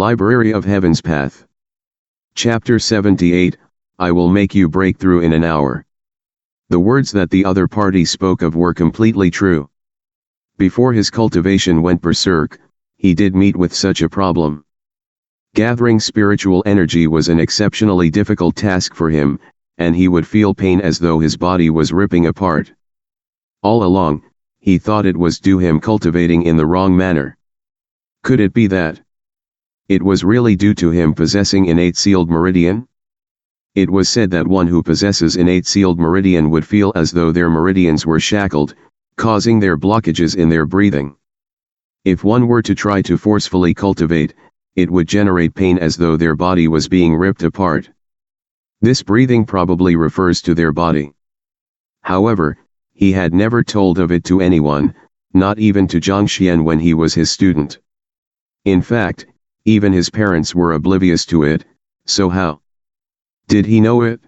Library of Heaven's Path. Chapter 78, I will make you break through in an hour. The words that the other party spoke of were completely true. Before his cultivation went berserk, he did meet with such a problem. Gathering spiritual energy was an exceptionally difficult task for him, and he would feel pain as though his body was ripping apart. All along, he thought it was due him cultivating in the wrong manner. Could it be that it was really due to him possessing innate sealed meridian? It was said that one who possesses innate sealed meridian would feel as though their meridians were shackled, causing their blockages in their breathing. If one were to try to forcefully cultivate, it would generate pain as though their body was being ripped apart. This breathing probably refers to their body. However, he had never told of it to anyone, not even to Zhang Xuan when he was his student. In fact, even his parents were oblivious to it, so how did he know it?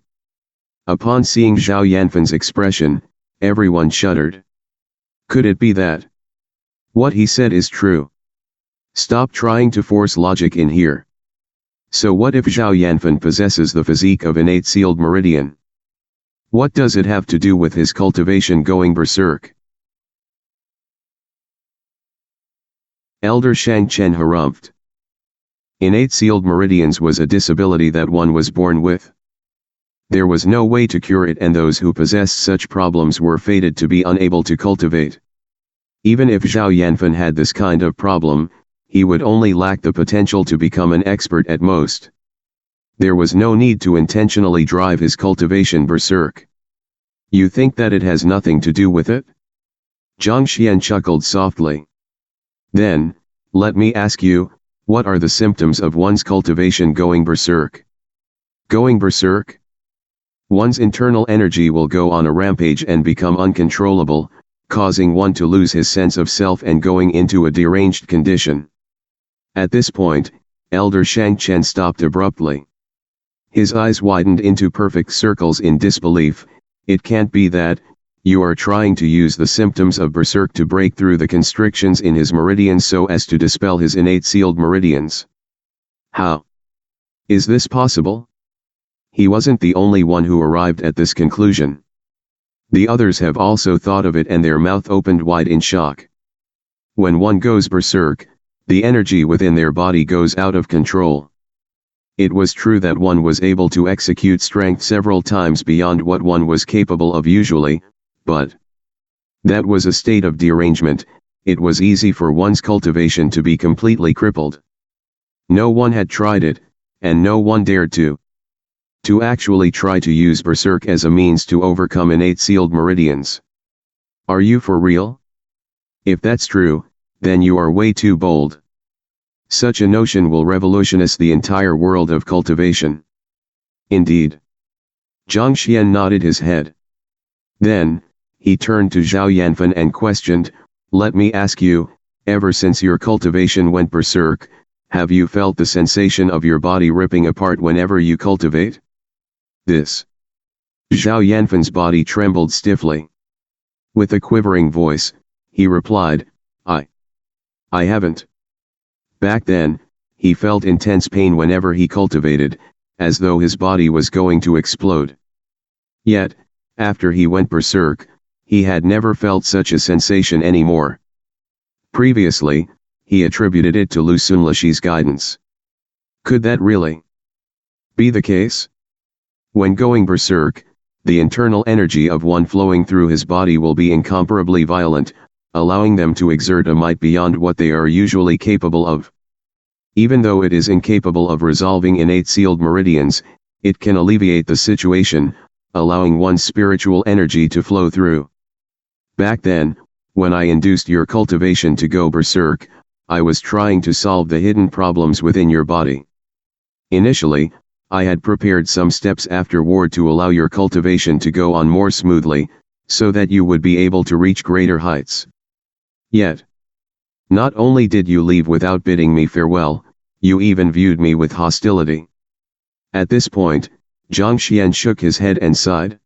Upon seeing Zhao Yanfan's expression, everyone shuddered. Could it be that what he said is true? Stop trying to force logic in here. So what if Zhao Yanfan possesses the physique of innate sealed meridian? What does it have to do with his cultivation going berserk? Elder Shang Chen harumphed. Innate sealed meridians was a disability that one was born with. There was no way to cure it, and those who possessed such problems were fated to be unable to cultivate. Even if Zhao Yanfan had this kind of problem, he would only lack the potential to become an expert at most. There was no need to intentionally drive his cultivation berserk. You think that it has nothing to do with it? Zhang Xuan chuckled softly. Then, let me ask you, what are the symptoms of one's cultivation going berserk? Going berserk? One's internal energy will go on a rampage and become uncontrollable, causing one to lose his sense of self and going into a deranged condition. At this point, Elder Shang Chen stopped abruptly. His eyes widened into perfect circles in disbelief. It can't be that you are trying to use the symptoms of berserk to break through the constrictions in his meridians so as to dispel his innate sealed meridians. How is this possible? He wasn't the only one who arrived at this conclusion. The others have also thought of it, and their mouth opened wide in shock. When one goes berserk, the energy within their body goes out of control. It was true that one was able to execute strength several times beyond what one was capable of usually, but that was a state of derangement. It was easy for one's cultivation to be completely crippled. No one had tried it, and no one dared to actually try to use berserk as a means to overcome innate sealed meridians. Are you for real? If that's true, then you are way too bold. Such a notion will revolutionize the entire world of cultivation. Indeed. Zhang Xuan nodded his head. Then, he turned to Zhao Yanfan and questioned, let me ask you, ever since your cultivation went berserk, have you felt the sensation of your body ripping apart whenever you cultivate? This. Zhao Yanfan's body trembled stiffly. With a quivering voice, he replied, I haven't. Back then, he felt intense pain whenever he cultivated, as though his body was going to explode. Yet, after he went berserk, he had never felt such a sensation anymore. Previously, he attributed it to Lu Sunlashi's guidance. Could that really be the case? When going berserk, the internal energy of one flowing through his body will be incomparably violent, allowing them to exert a might beyond what they are usually capable of. Even though it is incapable of resolving innate sealed meridians, it can alleviate the situation, allowing one's spiritual energy to flow through. Back then, when I induced your cultivation to go berserk, I was trying to solve the hidden problems within your body. Initially, I had prepared some steps afterward to allow your cultivation to go on more smoothly, so that you would be able to reach greater heights. Yet, not only did you leave without bidding me farewell, you even viewed me with hostility. At this point, Zhang Xuan shook his head and sighed.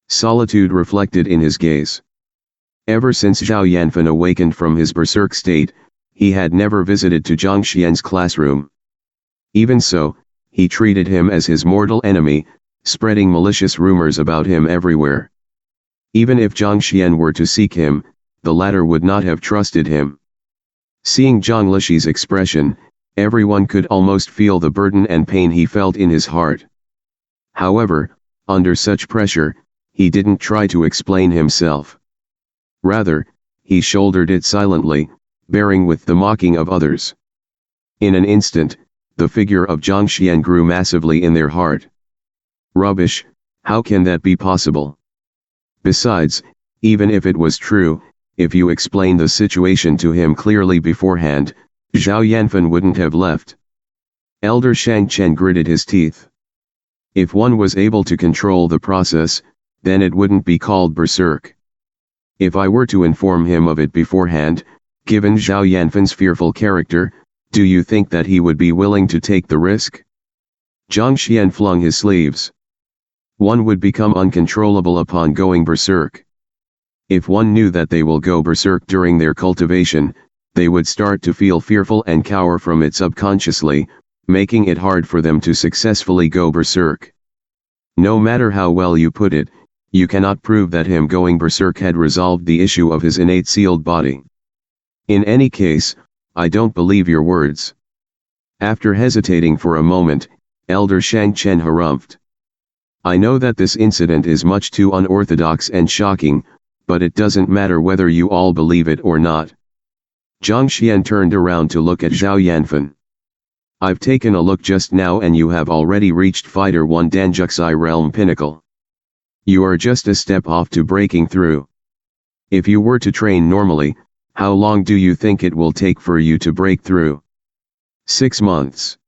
Solitude reflected in his gaze. Ever since Zhao Yanfan awakened from his berserk state, he had never visited to Zhang Xuan's classroom. Even so, he treated him as his mortal enemy, spreading malicious rumors about him everywhere. Even if Zhang Xuan were to seek him, the latter would not have trusted him. Seeing Zhang Lishi's expression, everyone could almost feel the burden and pain he felt in his heart. However, under such pressure, he didn't try to explain himself. Rather, he shouldered it silently, bearing with the mocking of others. In an instant, the figure of Zhang Xuan grew massively in their heart. Rubbish, how can that be possible? Besides, even if it was true, if you explained the situation to him clearly beforehand, Zhao Yanfen wouldn't have left. Elder Shang Chen gritted his teeth. If one was able to control the process, then it wouldn't be called berserk. If I were to inform him of it beforehand, given Zhao Yanfen's fearful character, do you think that he would be willing to take the risk? Zhang Xuan flung his sleeves. One would become uncontrollable upon going berserk. If one knew that they will go berserk during their cultivation, they would start to feel fearful and cower from it subconsciously, making it hard for them to successfully go berserk. No matter how well you put it, you cannot prove that him going berserk had resolved the issue of his innate sealed body. In any case, I don't believe your words. After hesitating for a moment, Elder Shang Chen harumphed. I know that this incident is much too unorthodox and shocking, but it doesn't matter whether you all believe it or not. Zhang Xuan turned around to look at Zhao Yanfen. I've taken a look just now and you have already reached Fighter 1 Danjuxi Realm Pinnacle. You are just a step off to breaking through. If you were to train normally, how long do you think it will take for you to break through? 6 months.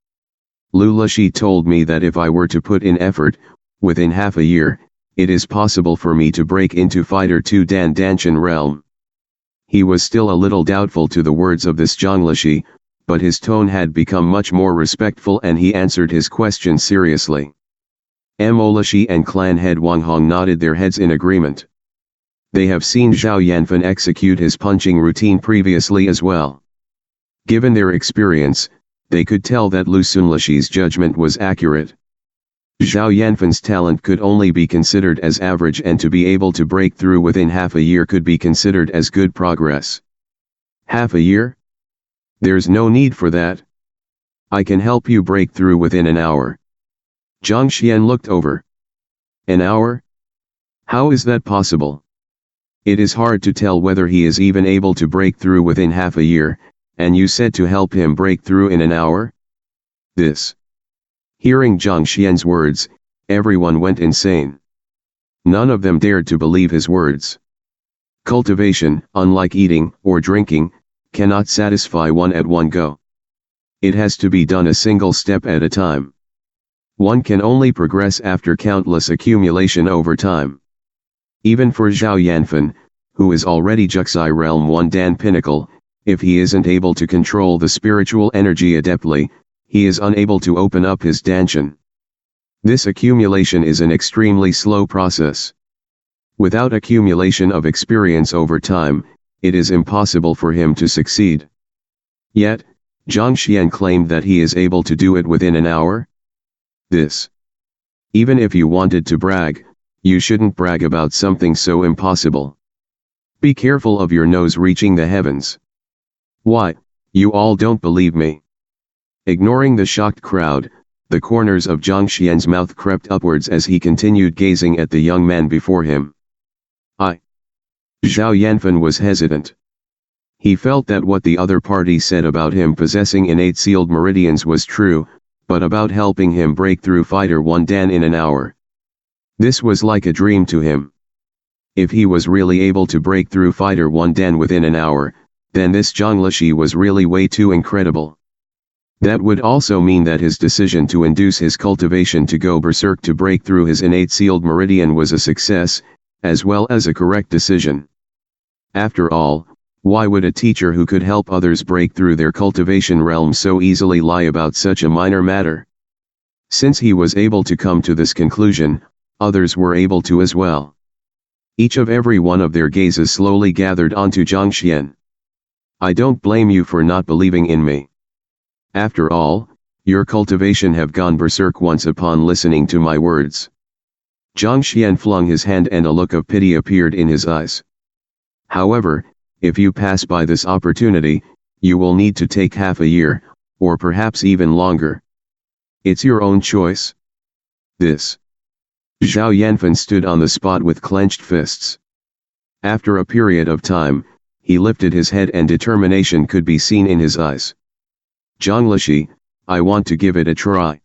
Lulashi told me that if I were to put in effort, within half a year, it is possible for me to break into Fighter 2 Danshan realm. He was still a little doubtful to the words of this Zhang Lishi, but his tone had become much more respectful and he answered his question seriously. Mo Lishi and clan head Wang Hong nodded their heads in agreement. They have seen Zhao Yanfen execute his punching routine previously as well. Given their experience, they could tell that Lu Sunlishi's judgment was accurate. Zhao Yanfen's talent could only be considered as average and to be able to break through within half a year could be considered as good progress. Half a year? There's no need for that. I can help you break through within an hour. Zhang Xuan looked over. An hour? How is that possible? It is hard to tell whether he is even able to break through within half a year, and you said to help him break through in an hour? This. Hearing Zhang Xuan's words, everyone went insane. None of them dared to believe his words. Cultivation, unlike eating or drinking, cannot satisfy one at one go. It has to be done a single step at a time. One can only progress after countless accumulation over time. Even for Zhao Yanfen, who is already Juxi Realm 1 Dan Pinnacle, if he isn't able to control the spiritual energy adeptly, he is unable to open up his Danshan. This accumulation is an extremely slow process. Without accumulation of experience over time, it is impossible for him to succeed. Yet, Zhang Xuan claimed that he is able to do it within an hour? This. Even if you wanted to brag, you shouldn't brag about something so impossible. Be careful of your nose reaching the heavens. Why, you all don't believe me? Ignoring the shocked crowd, the corners of Zhang Xuan's mouth crept upwards as he continued gazing at the young man before him. Zhao Yanfen was hesitant. He felt that what the other party said about him possessing innate sealed meridians was true, but about helping him break through Fighter 1 Dan in an hour. This was like a dream to him. If he was really able to break through Fighter 1 Dan within an hour, then this Zhang Lishi was really way too incredible. That would also mean that his decision to induce his cultivation to go berserk to break through his innate sealed meridian was a success, as well as a correct decision. After all, why would a teacher who could help others break through their cultivation realm so easily lie about such a minor matter? Since he was able to come to this conclusion, others were able to as well. Each of every one of their gazes slowly gathered onto Zhang Xuan. I don't blame you for not believing in me. After all, Your cultivation have gone berserk once upon listening to my words. Zhang Xuan flung his hand and a look of pity appeared in his eyes. However, if you pass by this opportunity, you will need to take half a year, or perhaps even longer. It's your own choice. This. Zhao Yanfen stood on the spot with clenched fists. After a period of time, he lifted his head and determination could be seen in his eyes. Zhang Lishi, I want to give it a try.